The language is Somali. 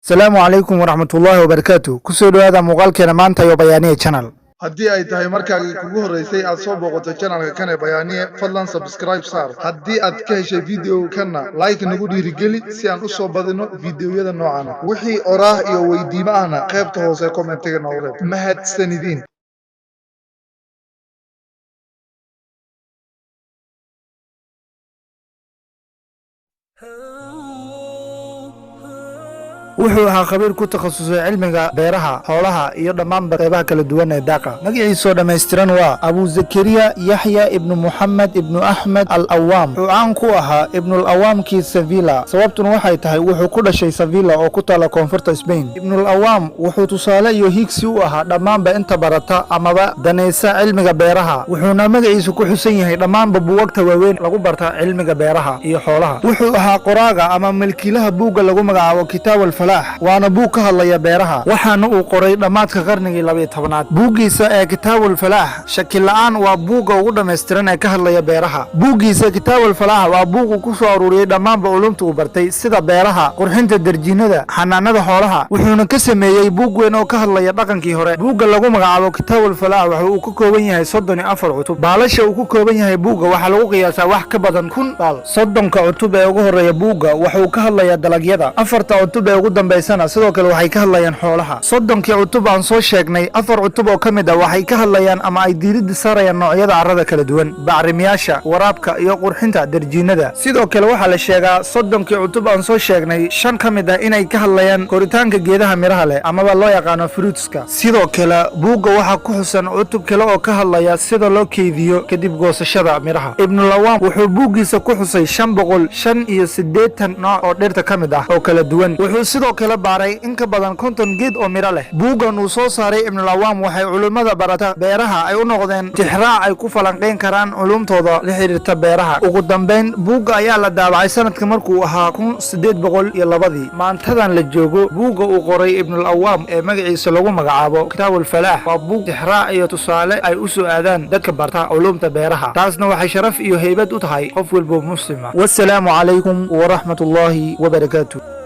السلام عليكم ورحمة الله وبركاته. كسر هذا مقال كنا مانتا يبيانية channel. haddii ay tahay markaagii kugu horeysay aad soo booqato channelka kan ee bayaaniye fadlan subscribe saar haddii aad ka heshay video kana like nagu dhiirigeli si aan u soo badino videoyada noocan wixii oraah iyo weydiimo ahna qaybta hoose commentiga noogu reeb mahadsanidin. wuxuu ahaa khabiir ku takhasusay cilmiga beeraha, xoolaha iyo dhammaan qaybaha kala duwan ee daaqa. Magaciisa oo dhammaystiran waa Abu Zakariya Yahya ibn Muhammad ibn Ahmed al-Awwam. Wuxuu caan ku ahaa ibn al-Awwamkii Sevilla. Sababtuna waxay tahay wuxuu ku dhashay Sevilla oo ku taala koonfurta Spain. Ibn al-Awwam wuxuu tusaale iyo higsi u ahaa dhammaanba inta barata amaba danaysa cilmiga beeraha. Wuxuuna magaciisa ku xusan yahay dhammaanba buugagta waaweyn lagu barta cilmiga beeraha iyo xoolaha. Wuxuu ahaa qoraaga ama milkiilaha buugga lagu magacaabo Kitaab waana buug ka hadlaya beeraha waxaana uu qoray dhamaadka qarnigii 12aad. buuggiisa ee Kitaabul Falaax shaki la'aan waa buugga ugu dhameystiran ee ka hadlaya beeraha. buuggiisa Kitaabul Falaax waa buug uu ku soo ururiyay dhammaanba culumta uu bartay sida beeraha, qurxinta darjiinada, xanaanada xoolaha. wuxuuna ka sameeyay buug weyn oo ka hadlaya dhaqankii hore. buugga lagu magacaabo Kitaabul Falaax waxa uu ka kooban yahay 34 cutub. baalasha uu ku kooban yahay buugga waxa lagu qiyaasaa wax ka badan 1000 baal. 30 cutub ee ugu horeeya buugga waxa uu ka hadlaya dalagyada. 4 cutub ee ugu dambeysana sidoo kale waxay ka hadlayaan xoolaha. 30 cutub aan soo sheegnay 4 cutub oo kamid ah waxay ka hadlayaan ama ay diiradda saarayaan noocyada carrada kala duwan, bacrimiyaasha, waraabka iyo qurxinta darjiinada. sidoo kale waxaa la sheegaa 30 cutub aan soo sheegnay 5 kamid ah inay ka hadlayaan koritaanka geedaha miraha leh amaba loo yaqaano fruitska. sidoo kale buugga waxaa ku xusan cutub kale oo ka hadlaya sida loo keydiyo kadib goosashada miraha. ibn al-Awwam wuxuu buuggiisa ku xusay 585 nooc oo dhirta kamid ah oo kala duwan. wuxuu sidoo kale baaray in ka badan 50 geed oo miro leh. buuggan uu soo saaray ibn al-Awwam waxay culimada barata beeraha ay u noqdeen tixraac ay ku falanqeyn karaan culumtooda la xiriirta beeraha. ugu dambeyn buugga ayaa la daabacay sanadka markuu ahaa 1802. maantadan la joogo buugga uu qoray ibn al-Awwam ee magaciisa lagu magacaabo Kitaabul Falaax waa buug tixraac iyo tusaale ay u soo aadaan dadka barta culumta beeraha. taasna waxay sharaf iyo heybad u tahay qof walba muslima. wassalaamu calaykum wa rahmatullahi wa barakaatuh.